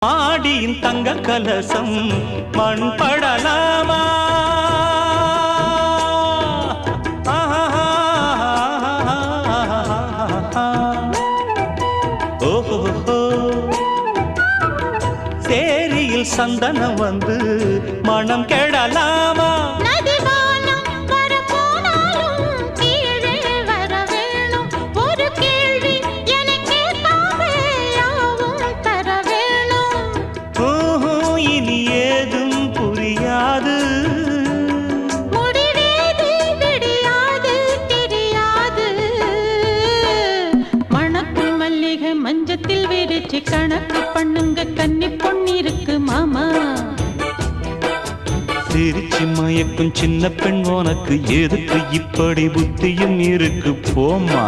ஆடியின் தங்க கலசம் மண் படலாமா? ஓஹோ, சேரியில் சந்தனம் வந்து மனம் கெடலாமா? மஞ்சத்தில் விரிச்சு கணக்கு பண்ணுங்க கன்னி பொன்னிருக்கு மாமா. சிரிச்சு மயக்கும் சின்ன பெண் உனக்கு எதுக்கு இப்படி புத்தியும் இருக்கு போமா?